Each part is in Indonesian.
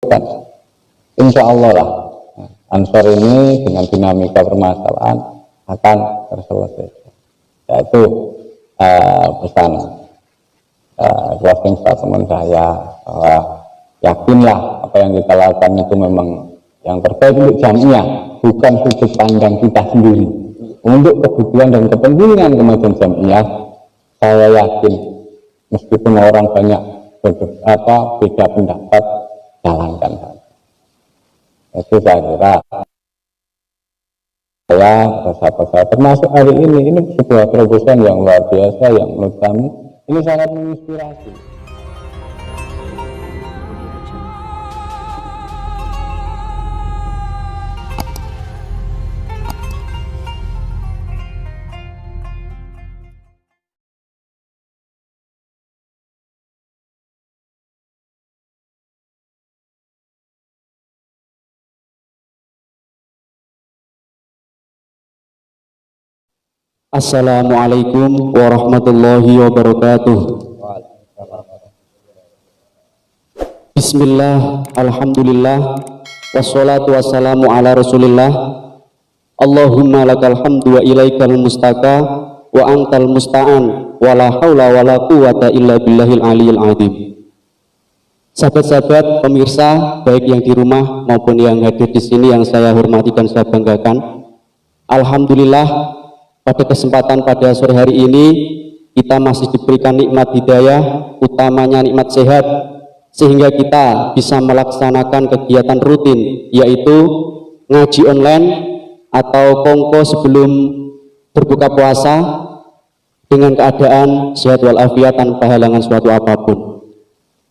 Kan, insya Allah lah Ansor ini dengan dinamika permasalahan akan terselesaikan. Yaitu pesan closing statement saya bahwa yakinlah apa yang kita lakukan itu memang yang terbaik untuk jamiah, bukan sudut pandang kita sendiri. Untuk kebutuhan dan kepentingan kemajuan jamiah, saya yakin meskipun orang banyak beda pendapat, jalankan saja. Itu saya kira saya rasa termasuk hari ini sebuah terobosan yang luar biasa yang menurut kami ini sangat menginspirasi. Assalamualaikum warahmatullahi wabarakatuh. Bismillah, alhamdulillah, wassalatu wassalamu ala rasulillah. Allahumma lakal hamdu wa ilaikal mustaka wa antal musta'an wa la hawla wa la quwata illa billahil aliyil azim. Sahabat-sahabat pemirsa, baik yang di rumah maupun yang hadir di sini yang saya hormati dan saya banggakan, alhamdulillah pada kesempatan pada sore hari ini kita masih diberikan nikmat hidayah, utamanya nikmat sehat, sehingga kita bisa melaksanakan kegiatan rutin, yaitu ngaji online atau kongko sebelum berbuka puasa dengan keadaan sehat walafiat tanpa halangan suatu apapun.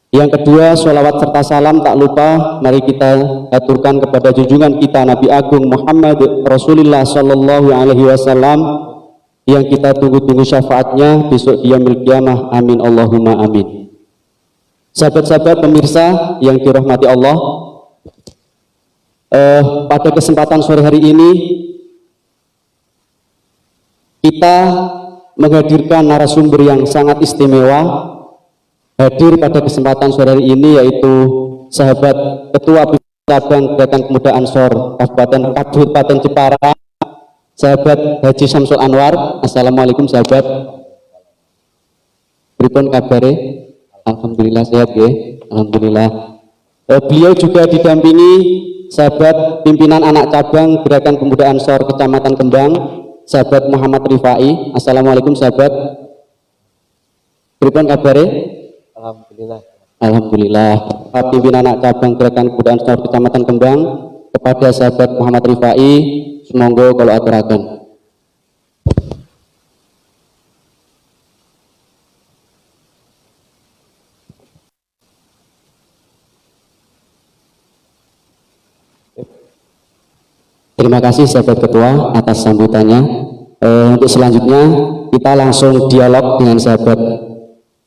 Yang kedua, sholawat serta salam tak lupa mari kita aturkan kepada junjungan kita Nabi Agung Muhammad Rasulullah Sallallahu Alaihi Wasallam yang kita tunggu-tunggu syafaatnya besok di yaumil qiyamah. Amin Allahumma amin. Sahabat-sahabat pemirsa yang dirahmati Allah, pada kesempatan sore hari ini kita menghadirkan narasumber yang sangat istimewa. Hadir pada kesempatan sore hari ini yaitu sahabat Ketua Cabang Gerakan Pemuda Ansor Kabupaten Jepara, sahabat Haji Syamsul Anwar. Assalamualaikum sahabat. Pripun kabare? Alhamdulillah sehat ya. Alhamdulillah. Beliau juga didampingi sahabat pimpinan anak cabang Gerakan Pemuda Ansor Kecamatan Kembang, sahabat Muhammad Rifai. Assalamualaikum sahabat. Pripun kabare? Alhamdulillah. Alhamdulillah. Pimpinan anak cabang Gerakan Pemuda Ansor Kecamatan Kembang, kepada sahabat Muhammad Rifai, semoga kalau aturaken. Terima kasih sahabat ketua atas sambutannya. Untuk selanjutnya kita langsung dialog dengan sahabat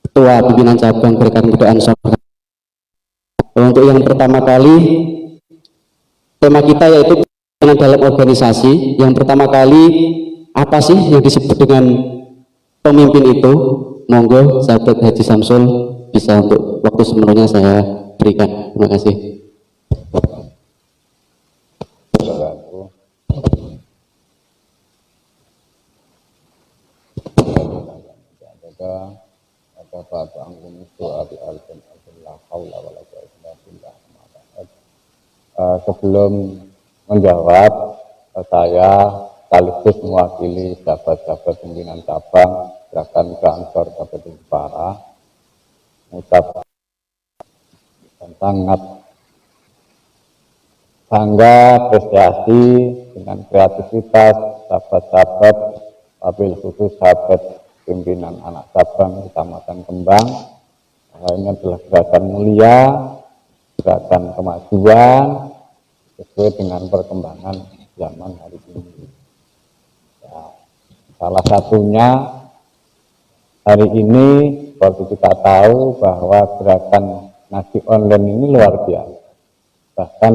ketua pimpinan cabang Gerakan Pemuda Ansor. Untuk yang pertama kali tema kita yaitu dalam organisasi. Yang pertama kali apa sih yang disebut dengan pemimpin itu? Monggo sahabat Haji Syamsul bisa untuk waktu semenuhnya saya berikan. Terima kasih. Sebelum menjawab, saya sekaligus mewakili sahabat-sahabat pimpinan cabang Gerakan Ansor Kabupaten Jepara mengucapkan dan sangat bangga apresiasi dengan kreativitas sahabat-sahabat, wabil khusus sahabat pimpinan anak cabang Kecamatan Kembang. Ini adalah gerakan mulia, gerakan kemajuan sesuai dengan perkembangan zaman hari ini. Ya, salah satunya hari ini seperti kita tahu bahwa gerakan ngaji online ini luar biasa. Bahkan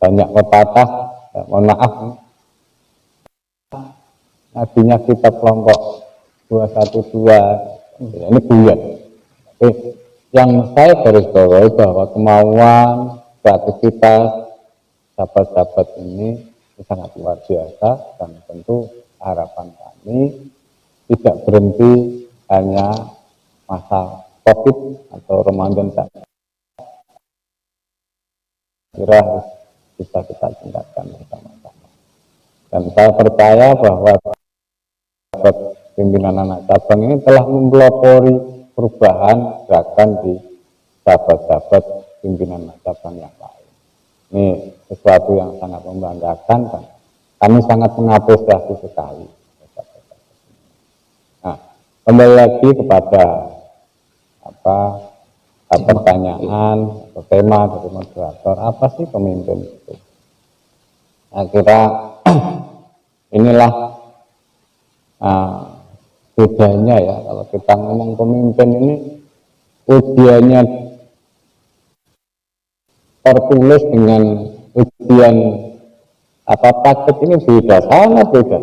banyak pepatah, ya, mohon maaf, ngajinya kita kelompok 212, ini bulan. Yang saya garis bawahi bahwa kemauan kreativitas sahabat-sahabat ini sangat luar biasa, dan tentu harapan kami tidak berhenti hanya masa COVID atau Ramadan saja. Kira bisa kita tingkatkan bersama-sama. Dan saya percaya bahwa pimpinan anak cabang ini telah mempelopori perubahan gerakan di sahabat-sahabat pimpinan anak cabang yang lain. Ini sesuatu yang sangat membanggakan dan kami sangat mengapresiasi sekali. Nah, kembali lagi kepada pertanyaan atau tema dari moderator, apa sih pemimpin itu? Saya kira inilah bedanya ya, kalau kita ngomong pemimpin ini ujiannya tertulis dengan ujian praktek ini beda, sangat beda.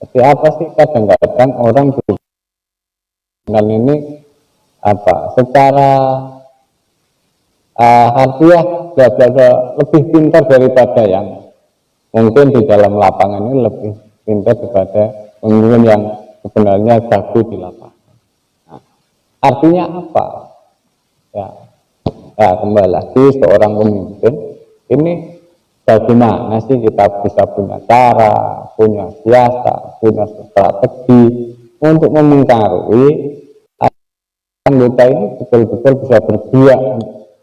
Jadi apa sih, kadang-kadang orang dan ini secara harfiah lebih pintar daripada yang mungkin di dalam lapangan ini lebih pintar daripada pemimpin yang sebenarnya jago di lapangan. Nah, artinya apa? Ya, kembali lagi, seorang pemimpin ini bagaimana sih kita bisa punya cara, punya siasat, punya strategi untuk mempengaruhi anggota ini betul-betul bisa bergerak,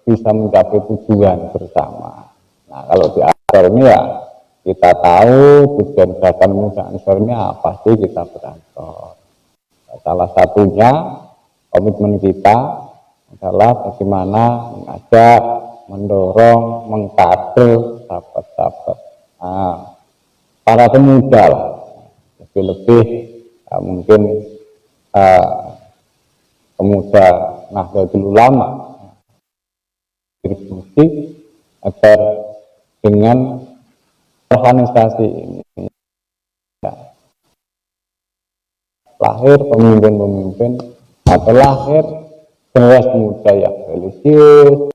bisa mencapai tujuan bersama. Nah, kalau di Ansor ini ya kita tahu tujuan gerakan muda Ansor ini apa sih, kita beransor. Salah satunya komitmen kita adalah bagaimana mengajak, mendorong, mengkader sahabat-sahabat para pemuda lah, lebih-lebih mungkin pemuda Nahdlatul Ulama berdiskusi agar dengan organisasi ini lahir pemimpin-pemimpin atau lahir generasi muda yang religius,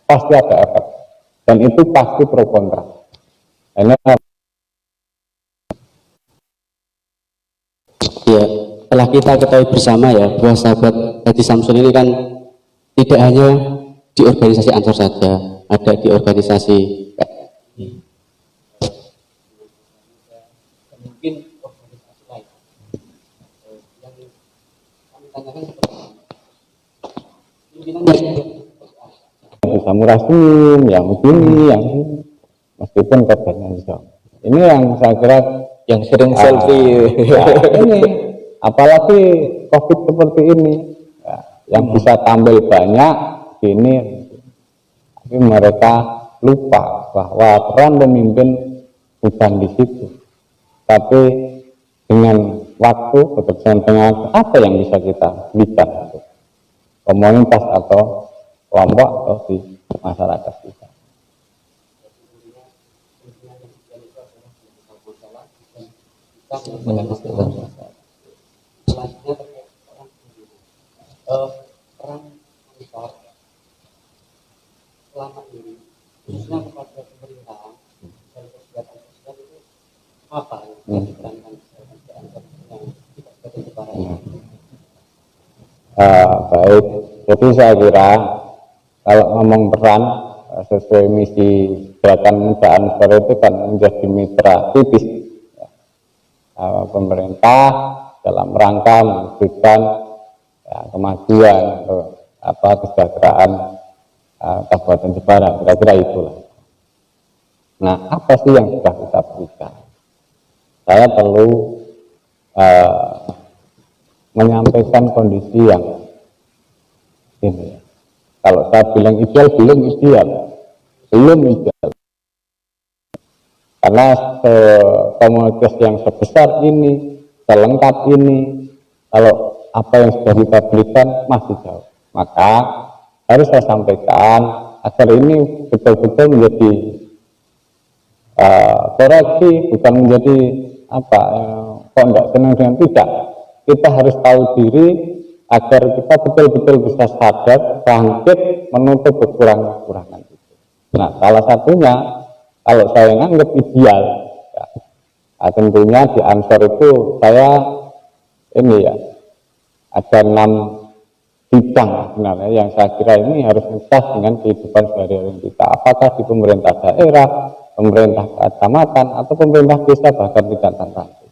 pasti ada efek, dan itu pasti pro kontra. Ini ya, telah kita ketahui bersama ya, bahwa sahabat Haji Samsul ini kan tidak hanya di organisasi Ansor saja, ada di organisasi mungkin organisasi lain. Yang kami tanyakan Samurasim, yang ini, meskipun kerjanya Zom. Ini yang saya kira yang sering selfie. Ini apalagi COVID seperti ini ya, yang bisa tampil banyak ini, tapi mereka lupa bahwa peran pemimpin bukan di situ, tapi dengan waktu, bekerjaan dengan apa yang bisa kita berikan untuk komunitas atau kelompok atau di masyarakat kita. Selanjutnya terkait peran besar selama ini, khususnya kepada pemerintahan dan kegiatan sosial itu apa yang diperankan yang tidak sebagai sebarang? Baik, jadi saya kira kalau ngomong peran sesuai misi gerakan muda Ansor itu kan menjadi mitra tipis pemerintah dalam rangka mewujudkan kemajuan atau kesejahteraan Kabupaten Jepara, kira-kira itulah. Nah, apa sih yang sudah kita berikan? Saya perlu menyampaikan kondisi yang ini ya. Kalau saya bilang ideal, belum ideal, karena komunitas yang sebesar ini, selengkap ini, kalau apa yang sudah kita berikan masih jauh, maka harus saya sampaikan agar ini betul-betul menjadi koreksi, bukan menjadi kok enggak senang dengan tidak. Kita harus tahu diri agar kita betul-betul bisa sadar, bangkit, menutup kekurangan-kekurangan. Nah, salah satunya kalau saya nganggap ideal, ya, nah, tentunya di Ansor itu saya ini ya ada 6 bidang sebenarnya yang saya kira ini harus ngegas dengan kehidupan sehari-hari kita. Apakah di pemerintah daerah, pemerintah kecamatan, atau pemerintah desa bahkan tidak tertentu.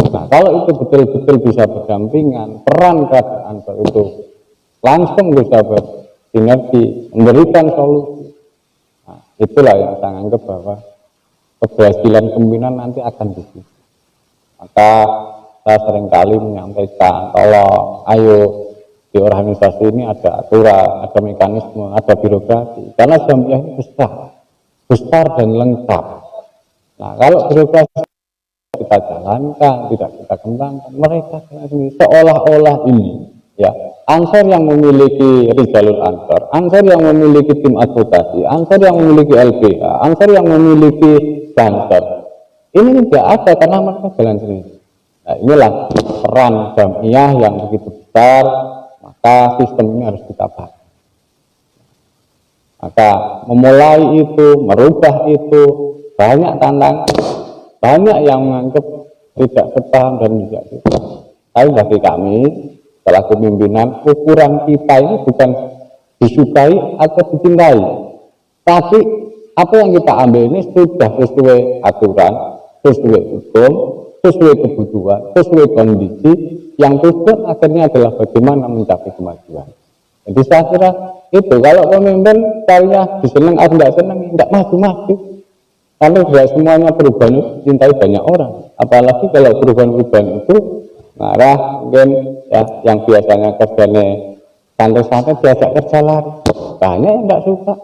Nah, kalau itu betul-betul bisa berdampingan, peran kerajaan Ansor itu langsung bisa bersinergi, memberikan solusi. Nah, itulah yang saya anggap bahwa keberhasilan pimpinan nanti akan di situ. Maka saya seringkali menyampaikan, tolong, ayo di organisasi ini ada aturan, ada mekanisme, ada birokrasi. Karena jamiah ini besar dan lengkap. Nah, kalau birokrasi kita jalankan, tidak kita kembangkan, mereka sendiri seolah-olah ini, ya, Ansor yang memiliki Rijalul Ansor, Ansor yang memiliki tim advokasi, Ansor yang memiliki LBH, Ansor yang memiliki Ansor. Ini tidak ada karena mereka jalan sendiri. Nah, inilah peran jamiah yang begitu besar, maka sistem ini harus kita bahas. Maka memulai itu, merubah itu, banyak tantangan, banyak yang menganggap tidak sepaham dan tidak suka. Tapi bagi kami, selaku pimpinan, ukuran kita ini bukan disukai atau dicintai, tapi apa yang kita ambil ini sudah sesuai aturan, sesuai hukum, sesuai kebutuhan, sesuai kondisi, yang tujuan akhirnya adalah bagaimana mencapai kemajuan. Jadi saya kira itu, kalau pemimpin kayaknya diseneng atau tidak seneng, tidak maju-maju. Karena tidak semuanya perubahan itu dicintai banyak orang. Apalagi kalau perubahan-perubahan itu marah, mungkin ya, yang biasanya kerjanya santai-santai diajak kerja lari. Banyak yang tidak suka.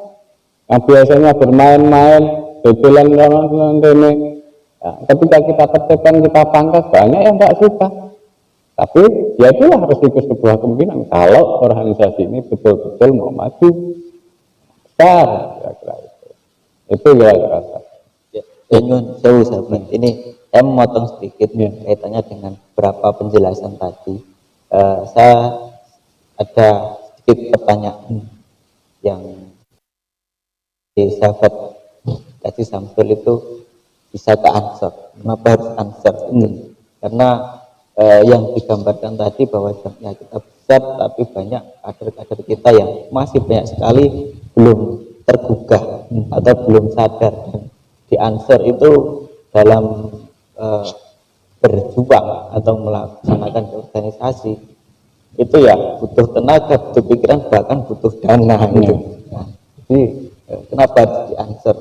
Yang biasanya bermain-main, dodolan ini, ya, ketika kita tertekan, kita pangkas, banyak yang tidak suka. Tapi ya itulah resiko sebuah kepemimpinan. Kalau organisasi ini betul-betul mau maju besar, kira-kira itu. Itu kira-kira. Nyun sewu sahabat, ini saya memotong sedikit kaitannya dengan beberapa penjelasan tadi. Saya ada sedikit pertanyaan yang di sahabat Kaji Samsul itu bisa ke Ansor. Kenapa harus Ansor? Karena yang digambarkan tadi bahwa jamiah kita besar, tapi banyak kader-kader kita yang masih banyak sekali belum tergugah atau belum sadar. Dan di Ansor itu dalam berjuang atau melaksanakan organisasi itu ya butuh tenaga, butuh pikiran, bahkan butuh dana gitu. Nah, jadi kenapa harus di Ansor?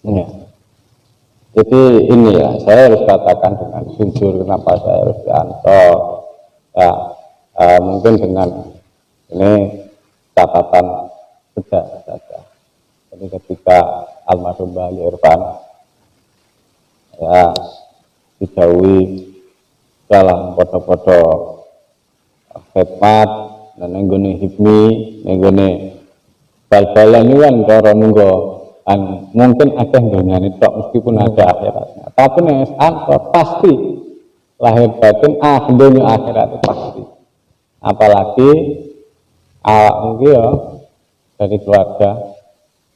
Ya. Jadi ini ya, saya harus katakan dengan jujur kenapa saya harus di Ansor. Ya, mungkin dengan ini catatan sejarah saja. Jadi ketika almarhum Bali Irfan ya dijauhi dalam foto-foto khidmat dan nenggone hipmi, nenggone bal-balan ini kan cara nunggu. Mungkin ada dunia ini meskipun ada akhiratnya, tapi nih Ansor pasti lahir batin dunia akhirat pasti. Apalagi awak mungkin ya dari keluarga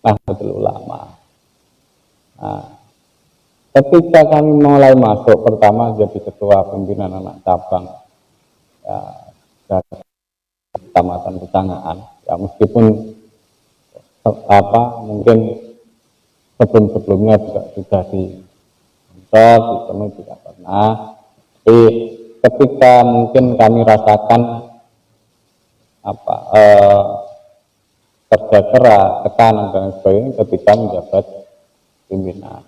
Nahdlatul Ulama. Nah, ketika kami mulai masuk pertama jadi ketua pimpinan anak cabang ya, dari Kecamatan Pecangaan, ya meskipun mungkin sebelumnya juga sudah di Ansor, di Penuh juga pernah. Tapi ketika mungkin kami rasakan kerja keras, tekanan dan sebagainya ketika menjabat pimpinan.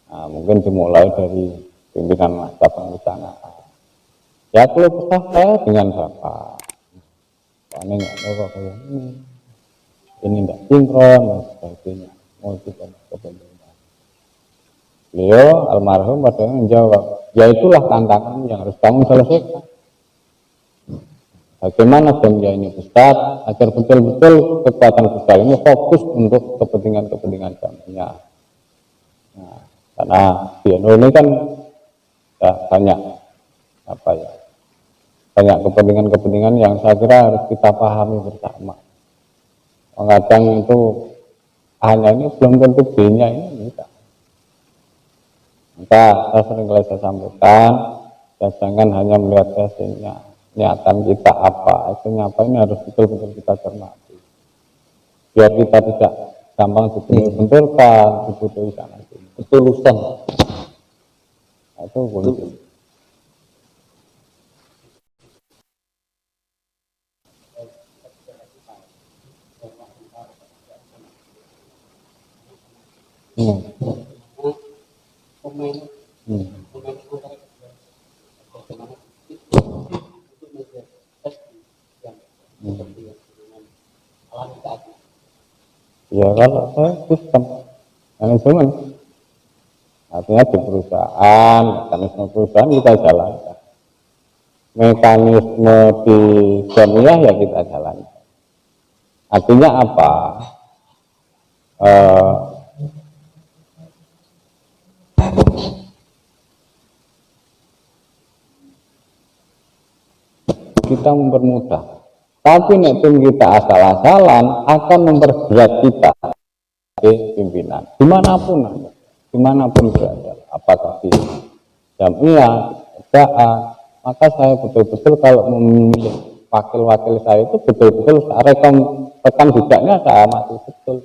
Nah, mungkin dimulai dari pimpinan cabang Pecangaan. Ya kalau kesah saya dengan Bapak, ini nggak tahu kayak ini tidak sinkron dan sebagainya. Mau juga kepentingan. Beliau almarhum pada menjawab, ya itulah tantangan yang harus kamu selesaikan. Bagaimana jamiah ini besar agar betul-betul kekuatan besar ini fokus untuk kepentingan jamiah. Nah, karena di Indonesia ini kan ya, banyak kepentingan yang saya kira harus kita pahami bersama. Kadang itu A-nya ini belum tentu B-nya ini bisa. Maka saya sering kali saya sampaikan, ya jangan hanya melihat hasilnya, niatan kita apa, hasilnya apa ini harus betul-betul kita cermati. Biar kita tidak gampang dibenturkan, dibutuhi sana sini. Ketulusan. Nah, itu kunci. Ya kalau saya sistem manajemen, artinya di perusahaan, mekanisme perusahaan kita jalankan, mekanisme di dunia ya kita jalankan. Artinya apa? Kita mempermudah. Tapi nek tim kita asal-asalan akan memperberat kita sebagai pimpinan. Dimanapun berada. Apakah di jamiah, kerjaan, maka saya betul-betul kalau memilih wakil-wakil saya itu betul-betul rekam jejaknya saya amati betul.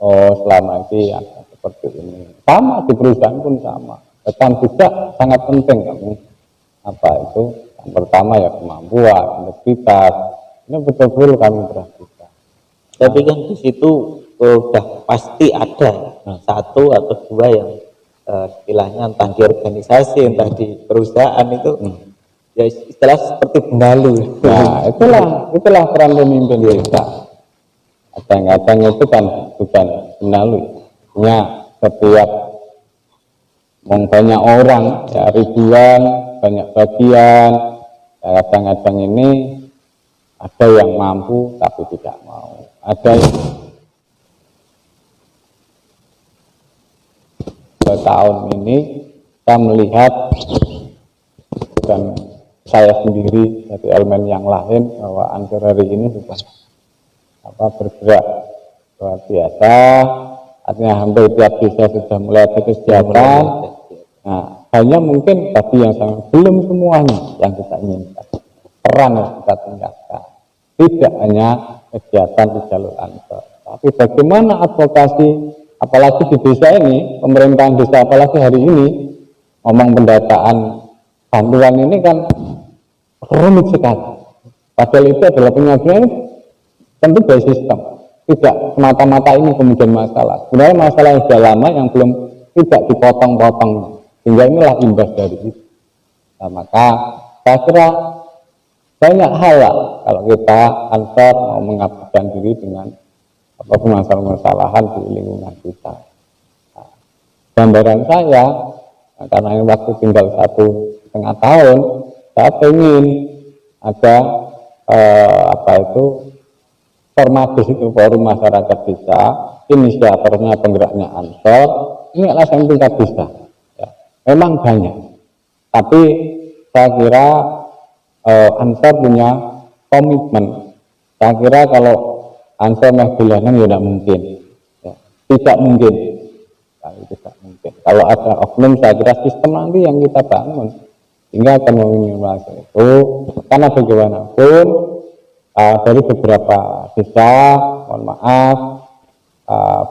Oh selama ini ada seperti ini. Sama di perusahaan pun sama. Rekam jejak sangat penting kami. Apa itu? Yang pertama ya kemampuan, integritas, ini betul-betul kami perhatikan. Tapi kan di situ udah pasti ada satu atau dua yang istilahnya entah di organisasi, entah di perusahaan itu ya istilah seperti benalu. Nah itulah peran pemimpin kita. Kadang-kadang itu kan bukan benalu, punya setiap banyak orang, ya ribuan, banyak bagian, ya, kadang-kadang ini ada yang mampu tapi tidak mau, ada yang tahun ini kita melihat bukan saya sendiri dari elemen yang lain bahwa Ansor hari ini sudah bergerak luar biasa, artinya hampir tiap desa sudah mulai ada kesejahteraan. Nah, hanya mungkin tadi yang sama, belum semuanya yang kita inginkan. Peran yang kita tingkatkan. Tidak hanya kegiatan di jalur Ansor, tapi bagaimana advokasi, apalagi di desa ini, pemerintahan desa apalagi hari ini, ngomong pendataan bantuan ini kan rumit sekali. Padahal itu adalah penyampaian tentu dari sistem. Tidak semata-mata ini kemudian masalah. Sebenarnya masalah yang sudah lama yang belum tidak dipotong-potong. Sehingga inilah imbas dari itu. Nah, maka saya kira banyak hal lah kalau kita Ansor mau mengabdikan diri dengan permasalahan-permasalahan di lingkungan kita. Nah, gambaran saya, karena ini waktu tinggal 1,5 tahun, saya ingin ada Formadis itu forum masyarakat desa, inisiatornya penggeraknya Ansor, ini adalah tingkat desa. Ya, memang banyak, tapi saya kira Ansor punya komitmen. Saya kira kalau Ansor meh bulanan ya tidak mungkin, ya, tidak mungkin. Tidak mungkin. Kalau ada oknum, saya kira sistem nanti yang kita bangun sehingga akan meminimalisir itu, karena bagaimanapun dari beberapa desa, mohon maaf,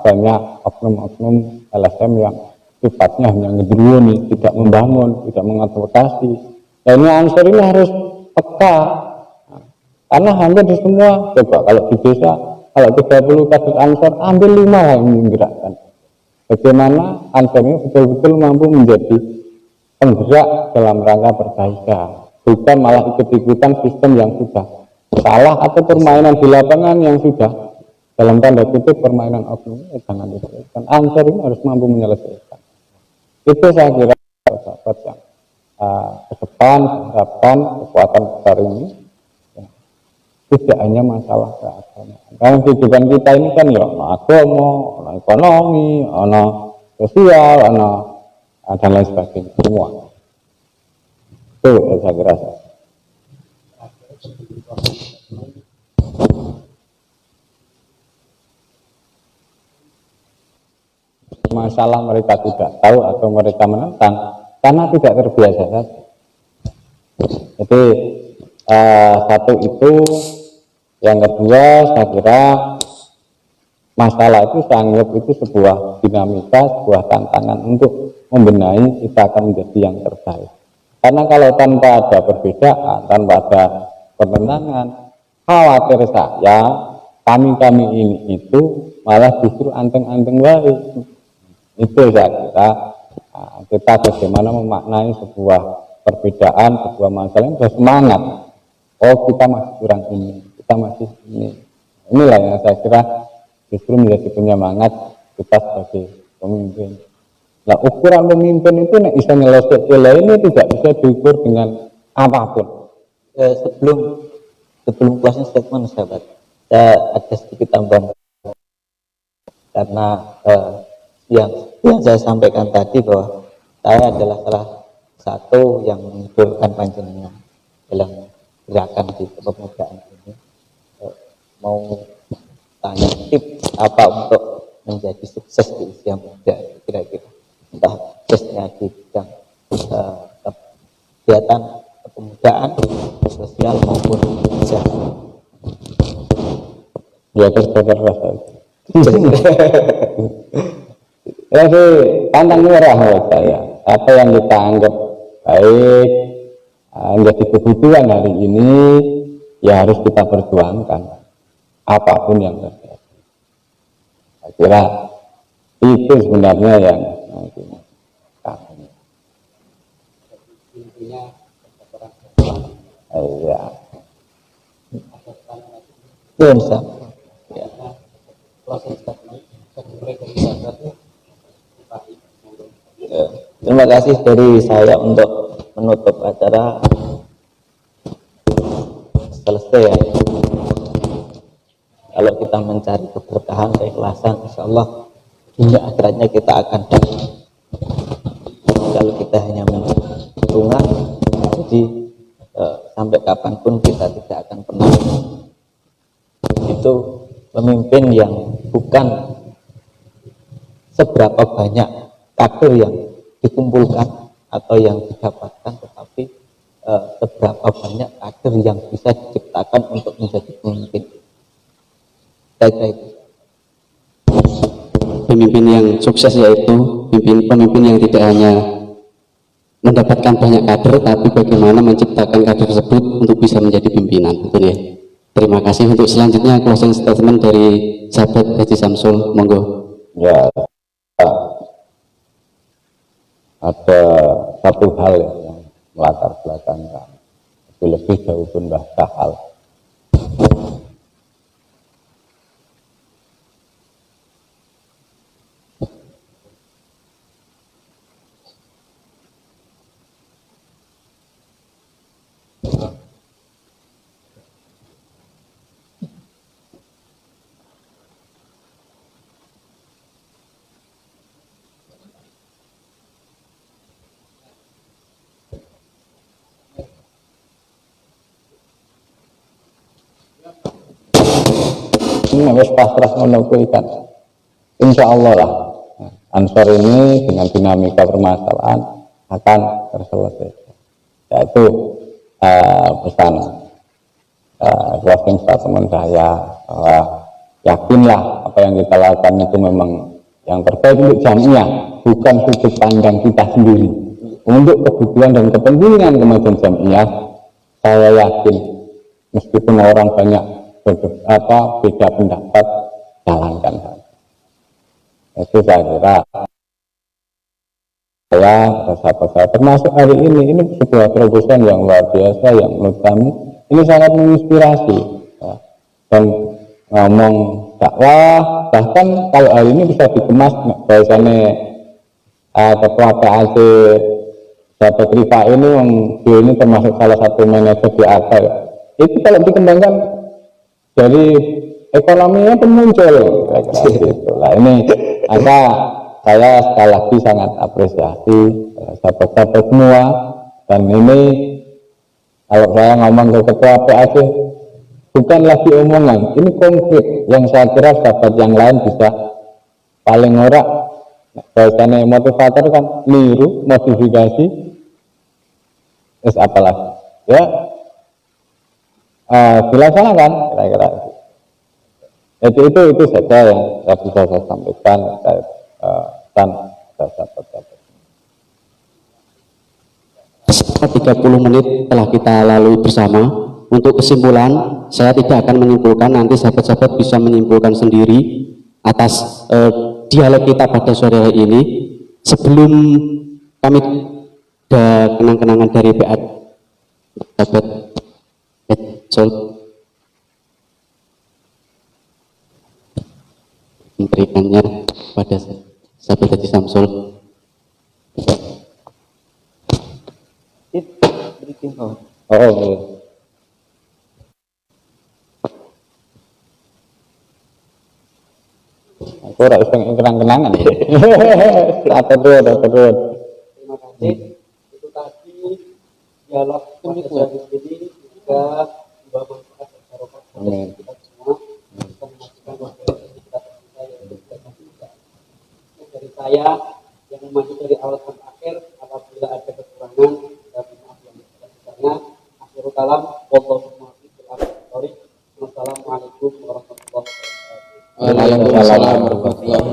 banyak oknum-oknum LSM yang sifatnya hanya ngedruni, tidak membangun, tidak mengadvokasi. Dan ini Ansor ini harus peka, karena hampir di semua, coba kalau di desa, kalau 30 kasus Ansor, ambil 5 yang menggerakkan. Bagaimana Ansor ini betul-betul mampu menjadi penggerak dalam rangka perbaikan, bukan malah ikut-ikutan sistem yang sudah salah atau permainan di lapangan yang sudah dalam tanda kutip permainan oknum. Jangan dilakukan. Ansor ini harus mampu menyelesaikan. Itu saya kira sahabat yang ke depan harapkan kekuatan besar ini ya, tidak hanya masalah keagamaan. Karena kehidupan kita ini kan ya agama, ekonomi, sosial, dan lain sebagainya semua. Itu ya, saya kira. masalah mereka tidak tahu atau mereka menentang karena tidak terbiasa saja. Jadi satu itu, yang kedua saya kira masalah itu saya anggap itu sebuah dinamika, sebuah tantangan untuk membenahi kita akan menjadi yang terbaik. Karena kalau tanpa ada perbedaan, tanpa ada pertentangan, khawatir saya kami ini itu malah justru anteng-anteng baik. Itu saya kira kita bagaimana memaknai sebuah perbedaan, sebuah masalah yang bersemangat. Oh, kita masih kurang ini, kita masih ini. Inilah yang saya kira justru menjadi penyemangat kita sebagai pemimpin. Nah, ukuran pemimpin itu nek bisa nyelesaikan ini tidak bisa diukur dengan apapun. Sebelum closing statement, sahabat, saya ada sedikit tambahan karena yang saya sampaikan tadi bahwa saya adalah salah satu yang mengidolakan panjenengan dalam gerakan di kepemudaan ini. Mau tanya tips apa untuk menjadi sukses di usia muda, kira-kira entah suksesnya di bidang kegiatan kepemudaan, sosial maupun usaha. Ya kerja keras. Jadi pantang menyerah menurut saya. Apa yang kita anggap baik menjadi kebutuhan hari ini ya harus kita perjuangkan apapun yang terjadi. Saya kira itu sebenarnya yang iya. Bisa. Ya. Terima kasih dari saya untuk menutup acara. Selesai ya. Kalau kita mencari keberkahan, keikhlasan, insya Allah dunia akhiratnya kita akan dapat. Kalau kita hanya menungan, jadi sampai kapanpun kita tidak akan pernah. Itu pemimpin yang bukan seberapa banyak kader yang dikumpulkan atau yang didapatkan, tetapi seberapa banyak kader yang bisa diciptakan untuk menjadi pemimpin. Baik. Pemimpin yang sukses yaitu pemimpin yang tidak hanya mendapatkan banyak kader, tapi bagaimana menciptakan kader tersebut untuk bisa menjadi pimpinan. Betul ya? Terima kasih. Untuk selanjutnya closing statement dari sahabat Haji Samsul, monggo. Ya, ada satu hal yang melatar belakangkan, lebih jauh pun bahasa hal. Ini wis pasrah ngono kuwi kan. Insya Allah lah Ansor ini dengan dinamika permasalahan akan terselesaikan. Yaitu pesan closing statement saya bahwa yakinlah apa yang kita lakukan itu memang yang terbaik untuk jamiah, bukan sudut pandang kita sendiri. Untuk kebutuhan dan kepentingan kemajuan jamiah, saya yakin meskipun orang banyak beda pendapat, jalankan saja. Itu saya kira saya sahabat-sahabat termasuk hari ini sebuah terobosan yang luar biasa yang menurut kami ini sangat menginspirasi ya. Dan ngomong dakwah, bahkan kalau hari ini bisa dikemas bahwasannya ketua PAC sahabat Rifa ini termasuk salah satu manajer di AK ya. Itu kalau dikembangkan dari ekonominya pun muncul gitu. Nah ini saya sekali lagi sangat apresiasi sahabat-sahabat semua, dan ini kalau saya ngomong ke ketua PAC bukan lagi omongan, ini konkret yang saya kira sahabat yang lain bisa paling ora Bahasanya motivator kan niru, modifikasi, terus apalagi ya dilaksanakan kira-kira. Jadi itu saja yang bisa saya sampaikan terkait pesan sahabat-sahabat. 30 menit telah kita lalui bersama. Untuk kesimpulan, saya tidak akan menyimpulkan, nanti sahabat-sahabat bisa menyimpulkan sendiri atas dialog kita pada sore hari ini. Sebelum kami ada kenang-kenangan dari PA sahabat Sol memberikannya pada sahabat Haji Samsul. Oh, okay. Aku ora iso kenang-kenangan. Apa tuh? Terima kasih. Itu tadi dialog pada sore ini juga membawa manfaat dan barokah bagi kita semua. Kita memastikan bahwa kita terbuka yang juga. Dari saya yang maju dari awal sampai akhir, apabila ada kekurangan, kita maaf yang besar-besarnya. Akhirul kalam, wassalamualaikum warahmatullahi wabarakatuh. Waalaikumsalam warahmatullahi wabarakatuh.